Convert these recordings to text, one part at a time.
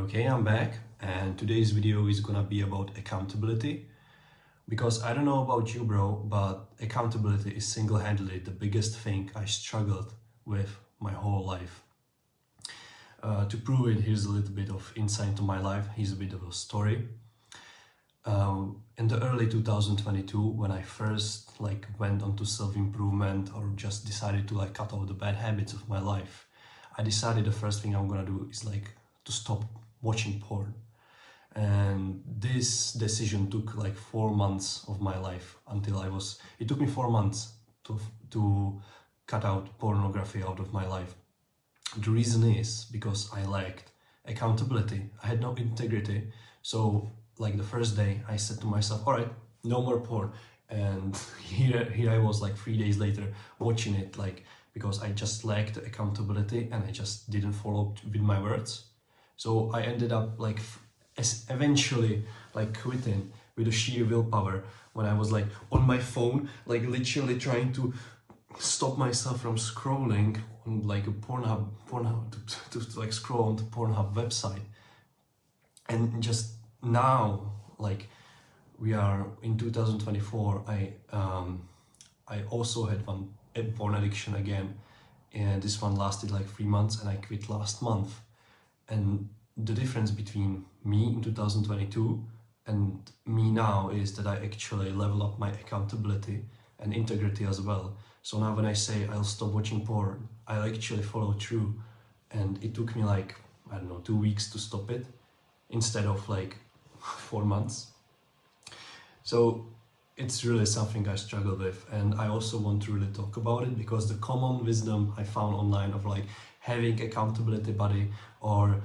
Okay, I'm back, and today's video is gonna be about accountability. Because I don't know about you, bro, but accountability is single-handedly the biggest thing I struggled with my whole life. To prove it, here's a little bit of insight into my life. Here's a bit of a story. In the early 2022, when I first went onto self-improvement or just decided to cut out the bad habits of my life, I decided the first thing I'm gonna do is to stop watching porn. And this decision took 4 months of my life until it took me 4 months to cut out pornography out of my life. The reason is because I lacked accountability. I had no integrity. So the first day I said to myself, all right, no more porn. And here I was 3 days later watching it because I just lacked accountability and I just didn't follow up with my words. So I ended up eventually quitting with a sheer willpower when I was on my phone, literally trying to stop myself from scrolling on a Pornhub to scroll on the Pornhub website. And just now, we are in 2024, I also had a porn addiction again, and this one lasted 3 months, and I quit last month. And the difference between me in 2022 and me now is that I actually level up my accountability and integrity as well. So now when I say I'll stop watching porn, I'll actually follow through. And it took me I don't know, 2 weeks to stop it instead of 4 months. So it's really something I struggle with, and I also want to really talk about it because the common wisdom I found online of having accountability buddy or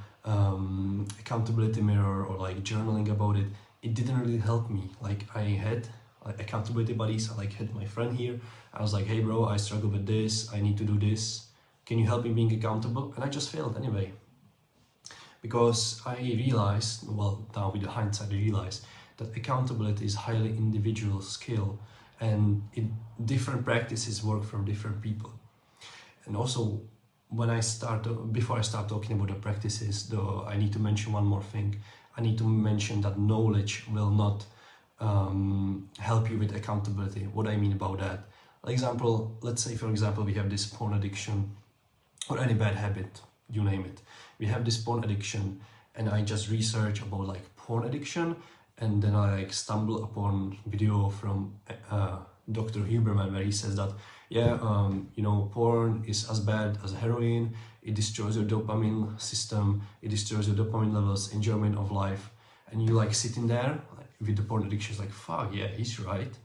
accountability mirror or journaling about it, it didn't really help me. I had accountability buddies. I had my friend here. I was hey bro, I struggle with this, I need to do this, can you help me being accountable? And I just failed anyway, because I realized, well, now with the hindsight I realized that accountability is highly individual skill, and different practices work for different people. And also, before I start talking about the practices, though, I need to mention one more thing. I need to mention that knowledge will not help you with accountability. What I mean about that? Let's say for example, we have this porn addiction or any bad habit, you name it. We have this porn addiction, and I just research about porn addiction, and then I stumble upon video from Dr. Huberman where he says that, yeah, porn is as bad as heroin. It destroys your dopamine system, it destroys your dopamine levels, enjoyment of life. And you sitting there with the porn addiction, fuck, yeah, he's right.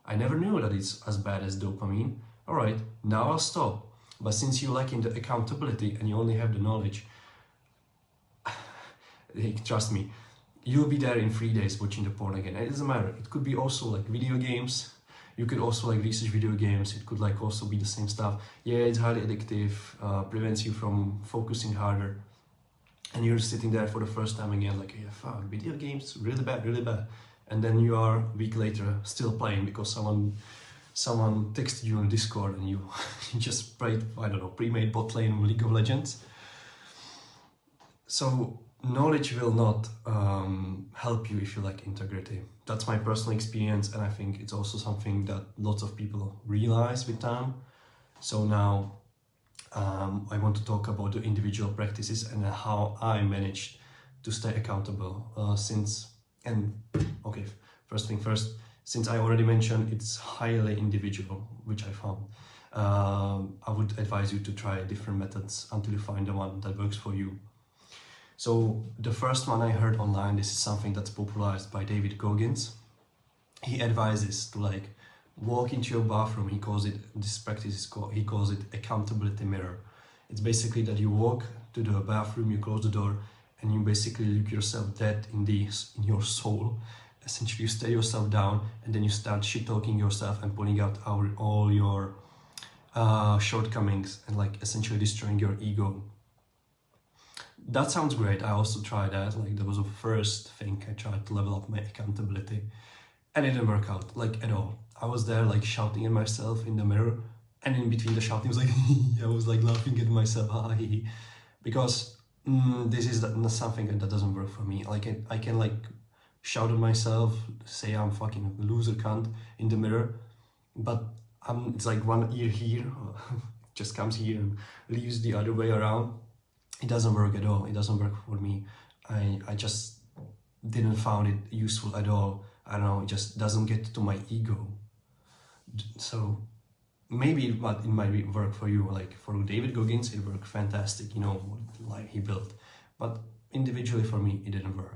I never knew that it's as bad as dopamine. All right, now I'll stop. But since you're lacking the accountability and you only have the knowledge, trust me, you'll be there in 3 days watching the porn again. And it doesn't matter. It could be also video games. You could also research video games. It could also be the same stuff. Yeah, it's highly addictive, prevents you from focusing harder. And you're sitting there for the first time again, yeah, fuck, video games, really bad, really bad. And then you are a week later still playing because someone texted you on Discord and you just played, I don't know, pre-made bot lane League of Legends. So knowledge will not help you if you lack integrity. That's my personal experience, and I think it's also something that lots of people realize with time. So now I want to talk about the individual practices and how I managed to stay accountable okay, first thing first, since I already mentioned it's highly individual, which I found, I would advise you to try different methods until you find the one that works for you. So the first one I heard online, this is something that's popularized by David Goggins. He advises to walk into your bathroom. He calls it accountability mirror. It's basically that you walk to the bathroom, you close the door, and you basically look yourself dead in your soul. Essentially, you stare yourself down, and then you start shit-talking yourself and pointing out all your shortcomings and essentially destroying your ego. That sounds great. I also tried that. That was the first thing I tried to level up my accountability, and it didn't work out at all. I was there shouting at myself in the mirror, and in between the shouting was I was laughing at myself, because this is not something that doesn't work for me. Like I can like shout at myself, say I'm fucking loser cunt in the mirror, but it's like one ear here just comes here and leaves the other way around. It doesn't work at all. It doesn't work for me. I just didn't found it useful at all. I don't know, it just doesn't get to my ego. So maybe it might work for you. Like for David Goggins, it worked fantastic, you know, what life he built. But individually for me, it didn't work.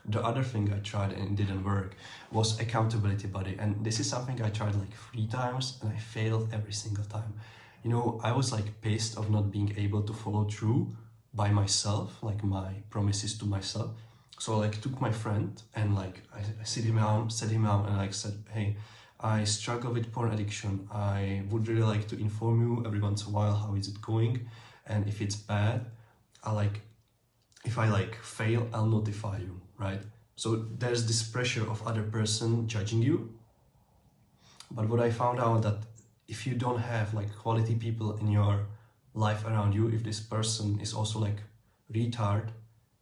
The other thing I tried and it didn't work was accountability buddy. And this is something I tried like 3 times and I failed every single time. You know, I was like pissed of not being able to follow through by myself, like my promises to myself. So I like took my friend and like I sat him down and like said, hey, I struggle with porn addiction. I would really like to inform you every once in a while how is it going, and if it's bad, if I like fail, I'll notify you, right? So there's this pressure of other person judging you. But what I found out that if you don't have like quality people in your life around you, if this person is also like retard,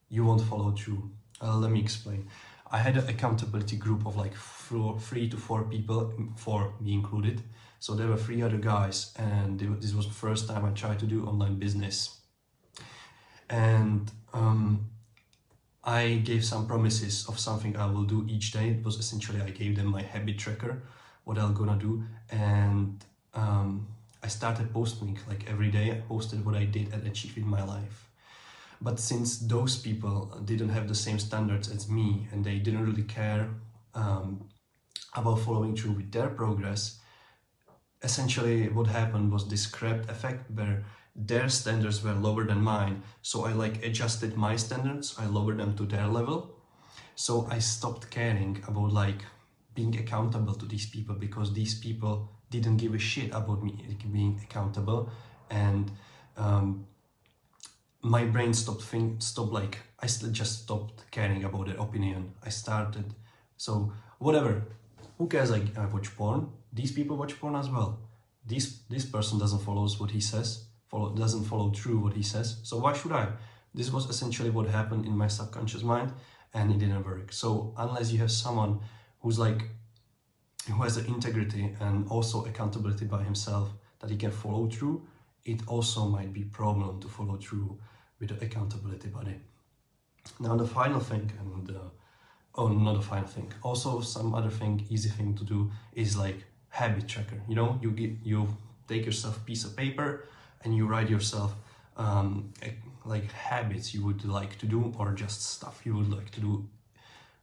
you won't follow through. Let me explain. I had an accountability group of like 3 to 4 people, 4 me included. So there were 3 other guys, and this was the first time I tried to do online business. And I gave some promises of something I will do each day. It was essentially, I gave them my habit tracker, what I'm gonna do. And I started posting like every day. I posted what I did and achieved in my life. But since those people didn't have the same standards as me and they didn't really care about following through with their progress, essentially what happened was this crab effect where their standards were lower than mine. So I like adjusted my standards, I lowered them to their level. So I stopped caring about like being accountable to these people, because these people didn't give a shit about me being accountable. And my brain I just stopped caring about their opinion. I started, so whatever, who cares? Like, I watch porn, these people watch porn as well. This person doesn't follow what he says, doesn't follow through what he says, so why should I? This was essentially what happened in my subconscious mind, and it didn't work. So unless you have someone who has the integrity and also accountability by himself, that he can follow through, it also might be a problem to follow through with the accountability buddy. Now the final thing, and not the final thing, also some other thing, easy thing to do is like habit tracker. You know, you take yourself a piece of paper and you write yourself like habits you would like to do, or just stuff you would like to do,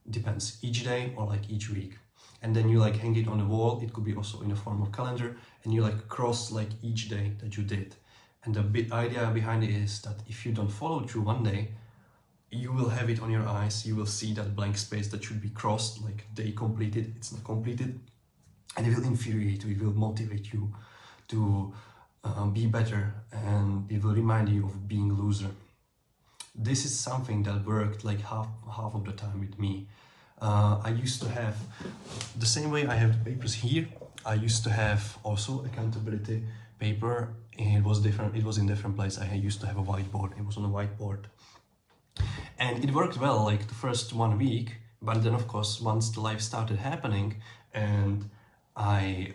depends, each day or like each week. And then you like hang it on the wall. It could be also in the form of calendar, and you like cross like each day that you did. And the big idea behind it is that if you don't follow through one day, you will have it on your eyes. You will see that blank space that should be crossed, like day completed, it's not completed. And it will infuriate you, it will motivate you to be better, and it will remind you of being a loser. This is something that worked like half of the time with me. I used to have, the same way I have the papers here, I used to have also accountability paper. It was different, it was in different place. I used to have a whiteboard, it was on a whiteboard. And it worked well like the first 1 week, but then of course once the life started happening and I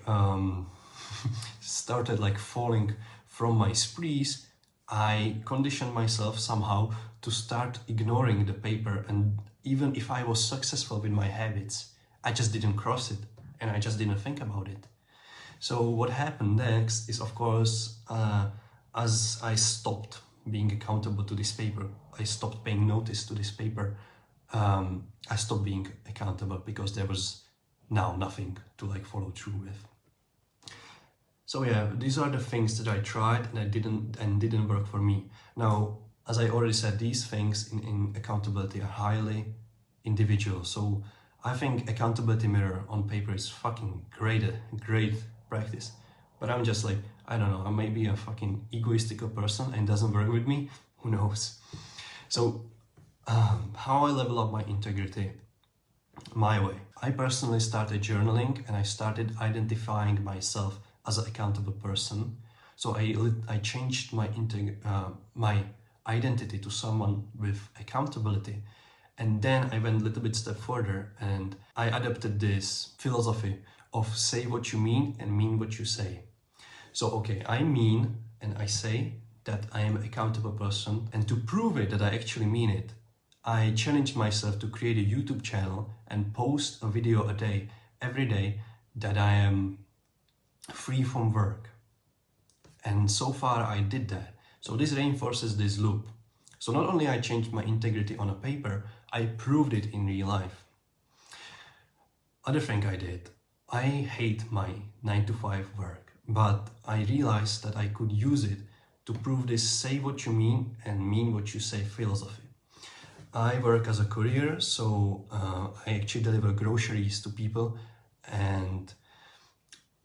started like falling from my sprees, I conditioned myself somehow to start ignoring the paper. And even if I was successful with my habits, I just didn't cross it and I just didn't think about it. So what happened next is, of course, as I stopped being accountable to this paper, I stopped paying notice to this paper, I stopped being accountable because there was now nothing to like follow through with. So yeah, these are the things that I tried and didn't work for me. Now, as I already said, these things in accountability are highly individual. So I think accountability mirror on paper is fucking great practice. But I'm just like, I don't know, I may be a fucking egoistical person and it doesn't work with me, who knows. So how I level up my integrity? My way. I personally started journaling and I started identifying myself as an accountable person. So I changed my identity to someone with accountability. And then I went a little bit step further and I adopted this philosophy of say what you mean and mean what you say. So, okay, I mean and I say that I am an accountable person, and to prove it that I actually mean it, I challenged myself to create a YouTube channel and post a video a day, every day, that I am free from work. And so far I did that. So this reinforces this loop. So not only I changed my integrity on a paper, I proved it in real life. Other thing I did, I hate my 9-to-5 work, but I realized that I could use it to prove this say what you mean and mean what you say philosophy. I work as a courier, so I actually deliver groceries to people, and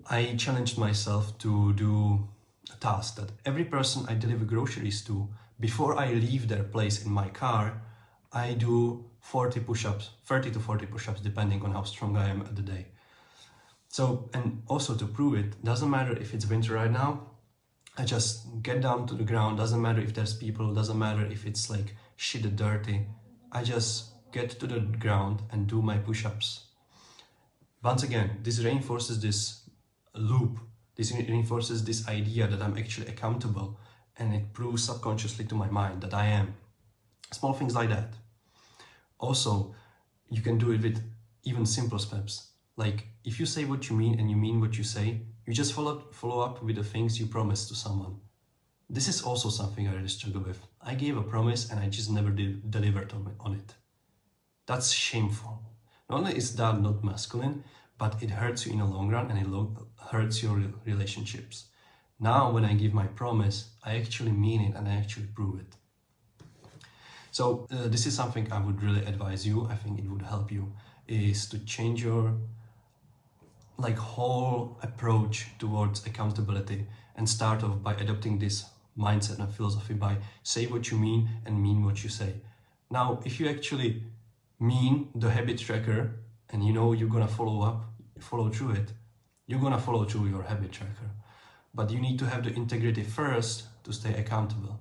I challenged myself to do a task that every person I deliver groceries to, before I leave their place in my car, I do 40 push-ups, 30 to 40 push-ups, depending on how strong I am at the day. So, and also to prove it, doesn't matter if it's winter right now, I just get down to the ground, doesn't matter if there's people, doesn't matter if it's like shit dirty, I just get to the ground and do my push-ups. Once again, this reinforces this loop, this reinforces this idea that I'm actually accountable, and it proves subconsciously to my mind that I am. Small things like that. Also, you can do it with even simple steps. Like, if you say what you mean and you mean what you say, you just follow up with the things you promised to someone. This is also something I really struggle with. I gave a promise and I just never delivered on it. That's shameful. Not only is that not masculine, but it hurts you in the long run and it hurts your relationships. Now, when I give my promise, I actually mean it and I actually prove it. So this is something I would really advise you. I think it would help you, is to change your whole approach towards accountability and start off by adopting this mindset and philosophy by say what you mean and mean what you say. Now, if you actually mean the habit tracker and you know you're gonna follow through it, you're gonna follow through your habit tracker. But you need to have the integrity first to stay accountable.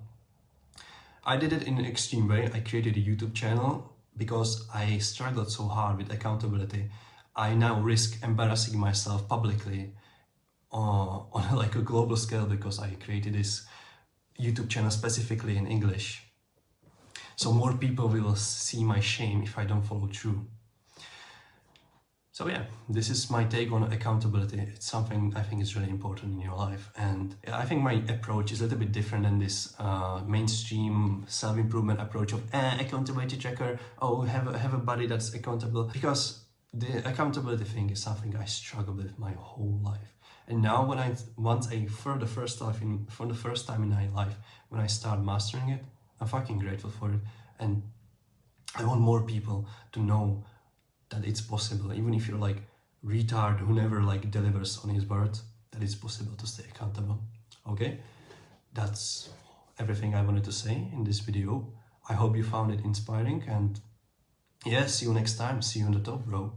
I did it in an extreme way. I created a YouTube channel because I struggled so hard with accountability. I now risk embarrassing myself publicly on like a global scale because I created this YouTube channel specifically in English. So more people will see my shame if I don't follow through. So yeah, this is my take on accountability. It's something I think is really important in your life. And I think my approach is a little bit different than this mainstream self-improvement approach of accountability tracker. Oh, have a buddy that's accountable. Because the accountability thing is something I struggle with my whole life. And now for the first time in my life, when I start mastering it, I'm fucking grateful for it. And I want more people to know that it's possible, even if you're like retard who never like delivers on his word, that it's possible to stay accountable. Okay, that's everything I wanted to say in this video. I hope you found it inspiring, and yeah, see you next time. See you on the top, bro.